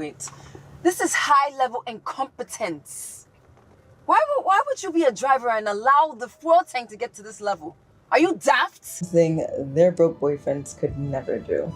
Wait. This is high-level incompetence. Why would you be a driver and allow the fuel tank to get to this level? Are you daft? Thing their broke boyfriends could never do.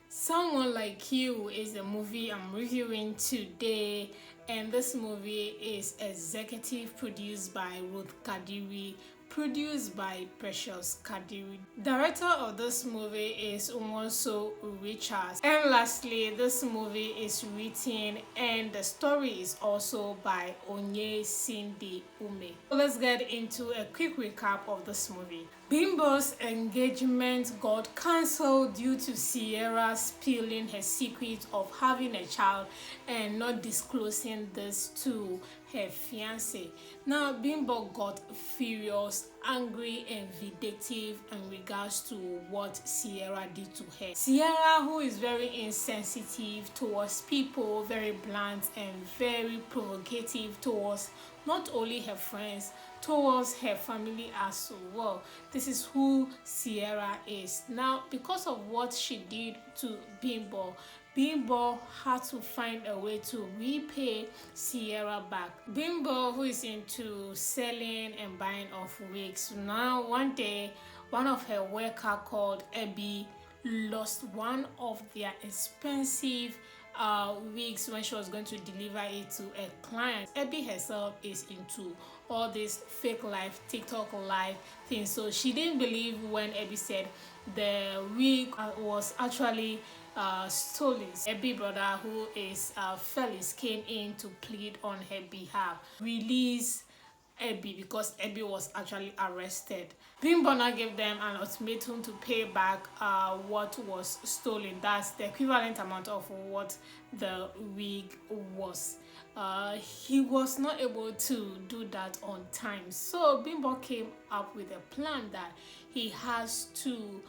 Someone Like You is the movie I'm reviewing today, and this movie is executive produced by Ruth Kadiri, produced by Precious Kadiri. Director of this movie is Umonso Richards. And lastly, this movie is written and the story is also by Onye Cindy Ume. So let's get into a quick recap of this movie. Bimbo's engagement got cancelled due to Sierra spilling her secret of having a child and not disclosing this to her fiancé. Now Bimbo got furious, angry and vindictive in regards to what Sierra did to her. Sierra, who is very insensitive towards people, very blunt and very provocative towards not only her friends, towards her family as well. This is who Sierra is. Now, because of what she did to Bimbo, Bimbo had to find a way to repay Sierra back. Bimbo, who is into selling and buying of wigs, now one day, one of her workers called Abby lost one of their expensive wigs when she was going to deliver it to a client. Abby herself is into all this fake life, TikTok life things, so she didn't believe when Abby said the wig was actually stolen. Abby brother, who is Felix, came in to plead on her behalf, release Abby, because Abby was actually arrested. Bimbo now gave them an ultimatum to pay back what was stolen. That's the equivalent amount of what the wig was. He was not able to do that on time, so Bimbo came up with a plan that he has to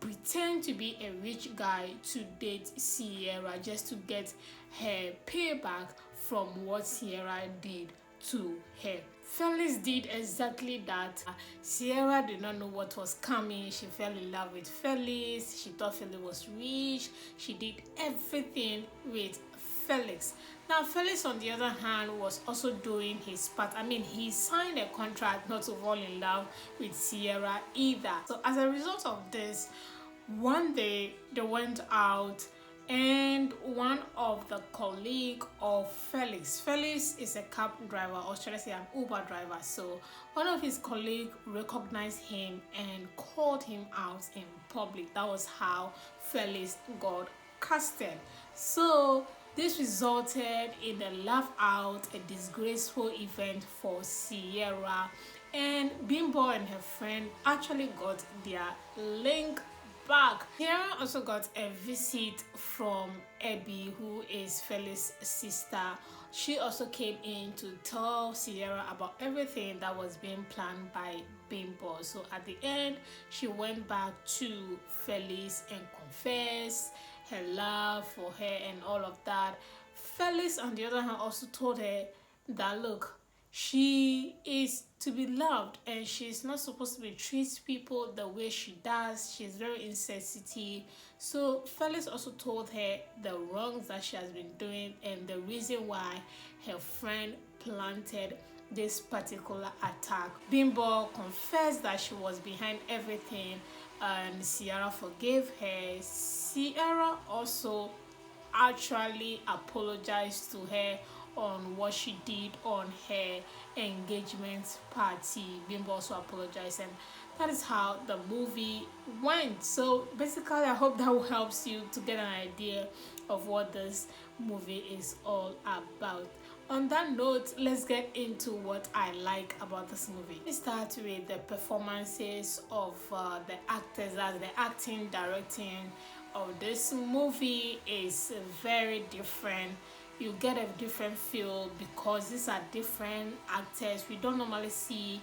pretend to be a rich guy to date Sierra just to get her payback from what Sierra did to her. Felix did exactly that. Sierra did not know what was coming. She fell in love with Felix. She thought Felix was rich. She did everything with Felix. Now Felix, on the other hand, was also doing his part. I mean, he signed a contract not to fall in love with Sierra either. So as a result of this, one day they went out, and one of the colleague of Felix is a cab driver, or should I say an Uber driver, so one of his colleagues recognized him and called him out in public. That was how Felix got casted. So this resulted in a laugh out, a disgraceful event for Sierra, and Bimbo and her friend actually got their link back. Sierra also got a visit from Abby, who is Felix's sister. She also came in to tell Sierra about everything that was being planned by Bimbo. So at the end, she went back to Felix and confessed her love for her and all of that. Felix, on the other hand, also told her that, look, she is to be loved and she's not supposed to be treat people the way she does. She's very insensitive. So Felix also told her the wrongs that she has been doing and the reason why her friend planted this particular attack. Bimbo confessed that she was behind everything and Sierra forgave her. Sierra also actually apologized to her on what she did on her engagement party. Bimbo also apologized, and that is how the movie went. So basically, I hope that helps you to get an idea of what this movie is all about. On that note, let's get into what I like about this movie. Let's start with the performances of the actors. As the acting, directing of this movie is very different. You get a different feel because these are different actors. We don't normally see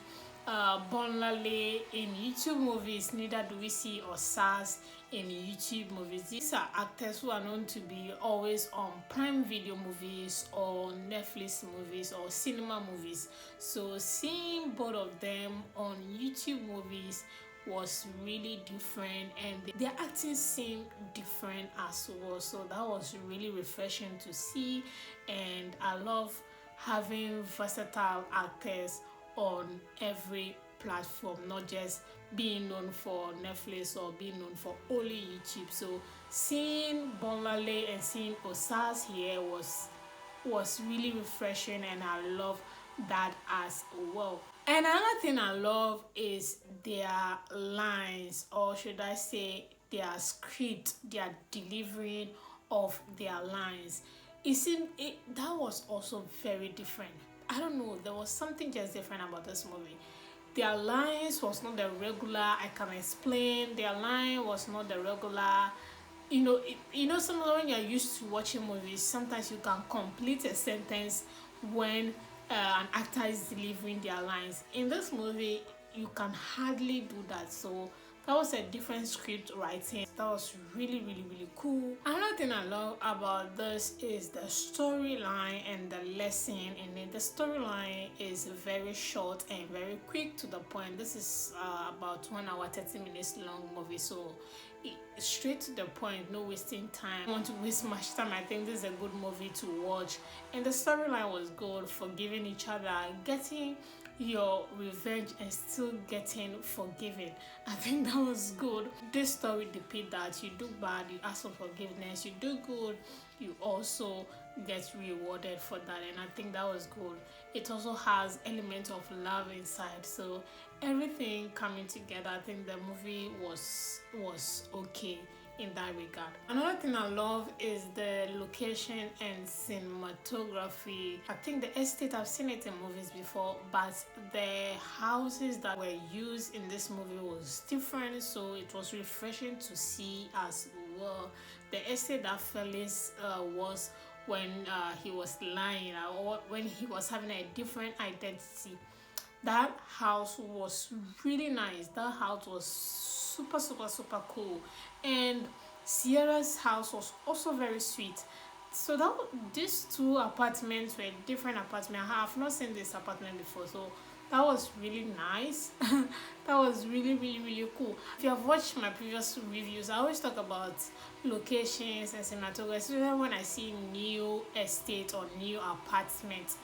Bolanle in YouTube movies, neither do we see Osas in YouTube movies. These are actors who are known to be always on Prime Video movies or Netflix movies or cinema movies. So seeing both of them on YouTube movies was really different, and their acting seemed different as well. So that was really refreshing to see, and I love having versatile actors on every platform, not just being known for Netflix or being known for only YouTube. So seeing Bolanle and seeing Osas here was really refreshing, and I love that as well. And another thing I love is their lines, or should I say their script, their delivery of their lines. It seemed that was also very different. I don't know, there was something just different about this movie. Their lines was not the regular I can explain. Their line was not the regular. Sometimes when you're used to watching movies, sometimes you can complete a sentence when an actor is delivering their lines. In this movie, you can hardly do that. So that was a different script writing. That was really, really, really cool. Another thing I love about this is the storyline and the lesson in it. The storyline is very short and very quick to the point. This is about 1 hour 30 minutes long movie, so straight to the point, no wasting time. I don't want to waste much time. I think this is a good movie to watch, and the storyline was good. Forgiving each other, getting your revenge, and still getting forgiven. I think that was good. This story depicts that you do bad, you ask for forgiveness, you do good, you also get rewarded for that, and I think that was good. It also has elements of love inside, so everything coming together, I think the movie was okay in that regard. Another thing I love is the location and cinematography. I think the estate, I've seen it in movies before, but the houses that were used in this movie was different, so it was refreshing to see as well. The estate that Felix was when he was lying, or when he was having a different identity. That house was really nice. That house was super, super, super cool. And Sierra's house was also very sweet. So these two apartments were different apartments. I have not seen this apartment before, so that was really nice. That was really, really, really cool. If you have watched my previous reviews, I always talk about locations and cinematography, especially when I see new estate or new apartments.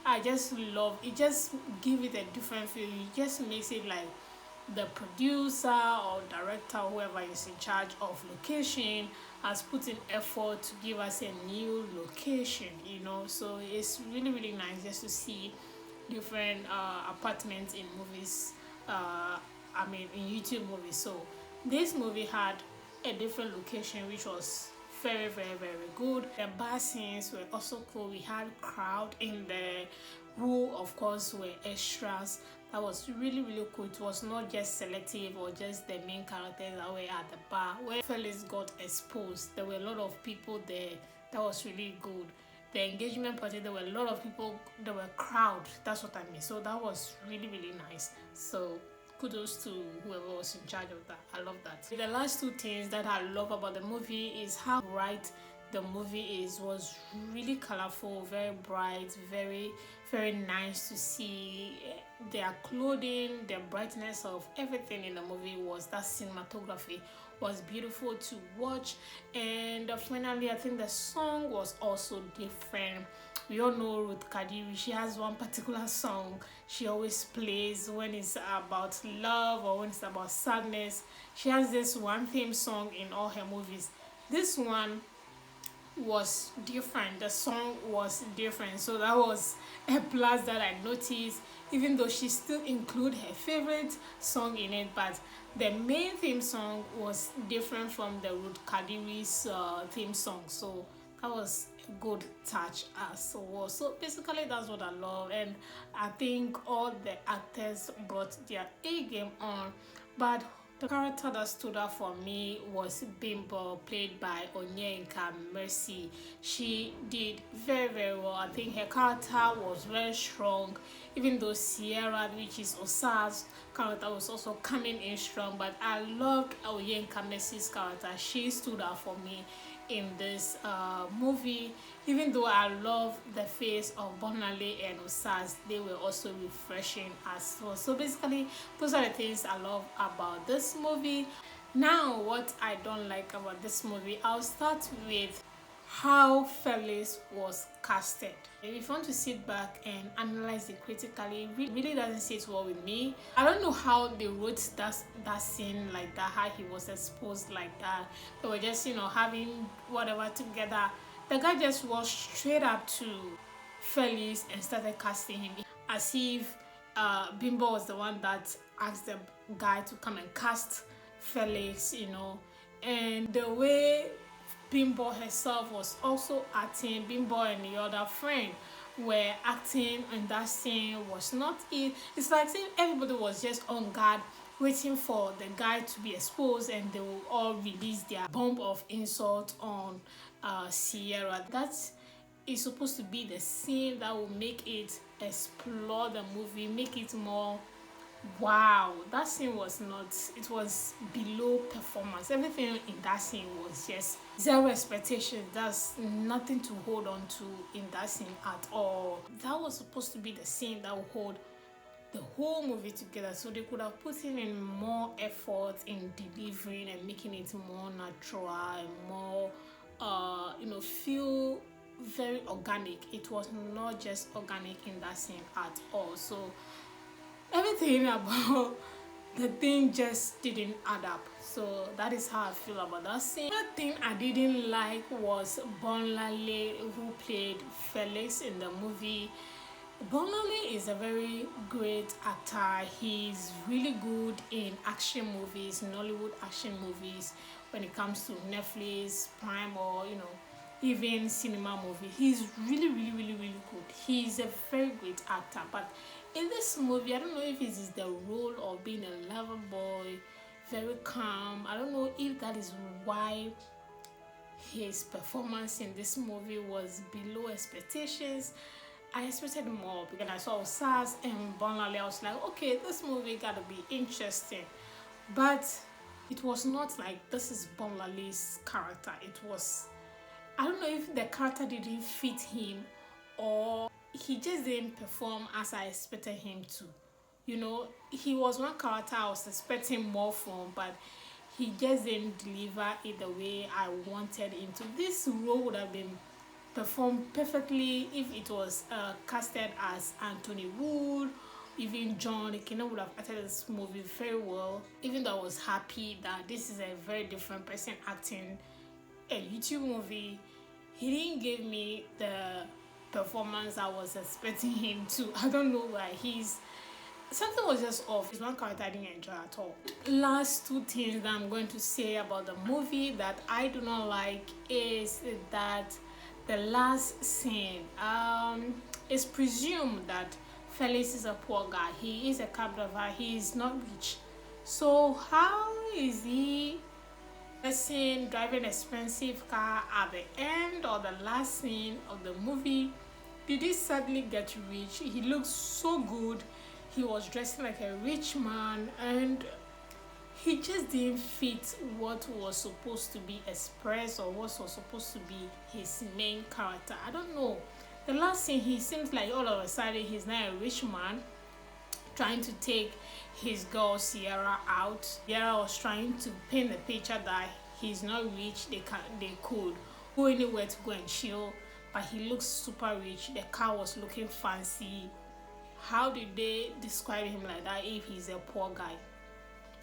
I just love it. Just give it a different feel. It just makes it like the producer or director, whoever is in charge of location, has put in effort to give us a new location. So it's really, really nice just to see different apartments in movies. In YouTube movies. So this movie had a different location, which was very, very, very good. The bar scenes were also cool. We had crowd in there who of course were extras. That was really, really cool. It was not just selective or just the main characters that were at the bar. When Felix got exposed, there were a lot of people there. That was really good. The engagement party, there were a lot of people. There were crowd. That's what I mean. So that was really, really nice. So kudos to whoever was in charge of that. I love that. The last two things that I love about the movie is how bright the movie was really colorful, very bright, very, very nice to see. Their clothing, the brightness of everything in the movie that cinematography was beautiful to watch. And finally, I think the song was also different. We all know Ruth Kadiri. She has one particular song she always plays when it's about love or when it's about sadness. She has this one theme song in all her movies. This one was different. The song was different, so that was a plus that I noticed, even though she still include her favorite song in it, but the main theme song was different from the Ruth Kadiri's theme song. So that was a good touch as well. So basically that's what I love, and I think all the actors brought their A game on. But the character that stood out for me was Bimbo, played by Onyeka Mercy. She did very, very well. I think her character was very strong, even though Sierra, which is Osas' character, was also coming in strong. But I loved Onyeka Mercy's character. She stood out for me in this movie. Even though I love the face of Bolanle and Osas, they were also refreshing as well. So basically, those are the things I love about this movie. Now, what I don't like about this movie, I'll start with how Felix was casted. If you want to sit back and analyze it critically, it really doesn't sit well with me. I don't know how they wrote that scene like that, how he was exposed like that. They were just, having whatever together. The guy just walked straight up to Felix and started casting him as if Bimbo was the one that asked the guy to come and cast Felix, and the way Bimbo herself was also acting, Bimbo and the other friend were acting in that scene was not it. It's like saying everybody was just on guard waiting for the guy to be exposed and they will all release their bomb of insult on Sierra. That is supposed to be the scene that will make it explore the movie, make it more wow. That scene was not, it was below performance. Everything in that scene was just zero expectations. There's nothing to hold on to in that scene at all. That was supposed to be the scene that would hold the whole movie together, so they could have put in more effort in delivering and making it more natural and more feel very organic. It was not just organic in that scene at all. So everything about the thing just didn't add up. So that is how I feel about that scene. Another thing I didn't like was Bolanle, who played Felix in the movie. Bolanle is a very great actor. He's really good in action movies, Nollywood action movies, when it comes to Netflix, Prime, or even cinema movie. He's really, really, really, really good. He's a very great actor. But in this movie, I don't know if it is the role of being a lover boy, very calm. I don't know if that is why his performance in this movie was below expectations. I expected more because I saw Osas and Bolanle. I was like, okay, this movie gotta be interesting. But it was not like this is Bolanle's character. It was, I don't know if the character didn't fit him or he just didn't perform as I expected him to. He was one character I was expecting more from, but he just didn't deliver it the way I wanted him to. This role would have been performed perfectly if it was casted as Anthony Wood. Even John Onyeka would have acted this movie very well. Even though I was happy that this is a very different person acting a YouTube movie, he didn't give me the performance I was expecting him to. I don't know why. Something was just off. It's one character I didn't enjoy at all. Last two things that I'm going to say about the movie that I do not like is that the last scene, it's presumed that Felix is a poor guy. He is a cab driver. He is not rich. So how is he person driving an expensive car at the end or the last scene of the movie? Did he suddenly get rich? He looked so good. He was dressing like a rich man and he just didn't fit what was supposed to be expressed or what was supposed to be his main character. I don't know. The last scene, he seems like all of a sudden he's now a rich man trying to take his girl Sierra out. Sierra was trying to paint the picture that he's not rich. They could go anywhere to go and chill, but he looks super rich. The car was looking fancy. How did they describe him like that if he's a poor guy?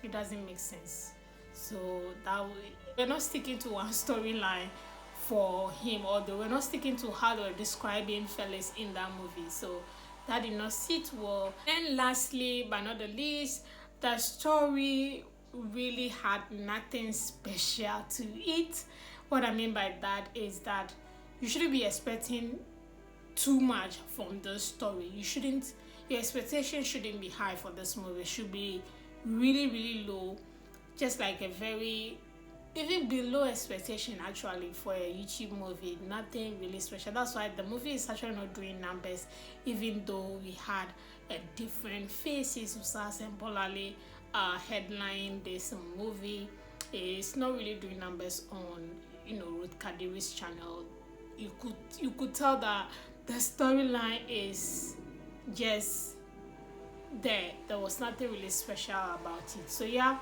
It doesn't make sense. So we're not sticking to one storyline for him, or they were not sticking to how they were describing Felix in that movie. So that did not sit well. And lastly, but not the least, the story really had nothing special to it. What I mean by that is that you shouldn't be expecting too much from the story. Your expectation shouldn't be high for this movie. It should be really, really low, just like even below expectation actually for a YouTube movie. Nothing really special. That's why the movie is actually not doing numbers, even though we had a different faces. Osas and Bolanle headline this movie. It's not really doing numbers on Ruth Kadiri's channel, you could tell that the storyline is just there was nothing really special about it. So yeah,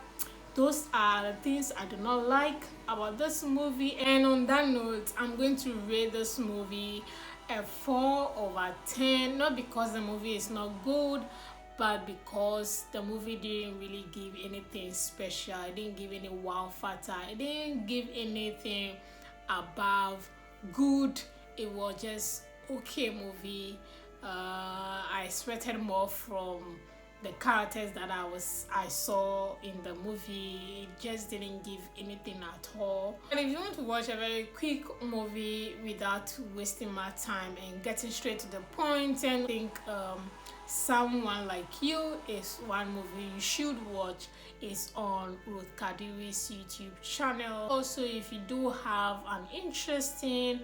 those are the things I do not like about this movie. And on that note, I'm going to rate this movie a 4/10, not because the movie is not good, but because the movie didn't really give anything special. It didn't give any wow factor. It didn't give anything above good. It was just okay movie. I expected more from the characters that I saw in the movie. It just didn't give anything at all. And if you want to watch a very quick movie without wasting my time and getting straight to the point, and think Someone Like You is one movie you should watch. It's on Ruth Kadiri's YouTube channel. Also, if you do have an interesting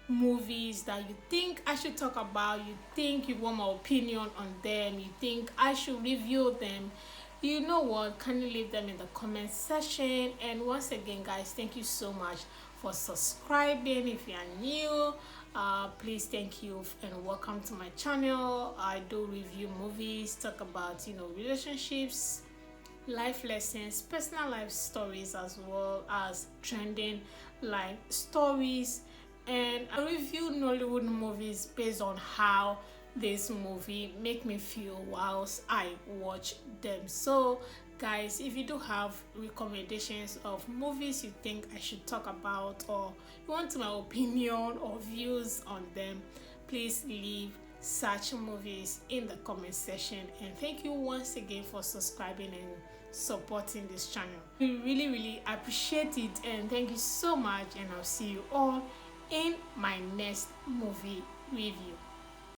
movies that you think I should talk about, you think you want my opinion on them, you think I should review them, you know what, kindly leave them in the comment section. And once again, guys, thank you so much for subscribing. If you are new, please, thank you and welcome to my channel. I do review movies, talk about relationships, life lessons, personal life stories, as well as trending life stories. And I review Nollywood movies based on how this movie make me feel whilst I watch them. So guys, if you do have recommendations of movies you think I should talk about, or you want my opinion or views on them, please leave such movies in the comment section. And thank you once again for subscribing and supporting this channel. We really appreciate it, and thank you so much, and I'll see you all in my next movie review.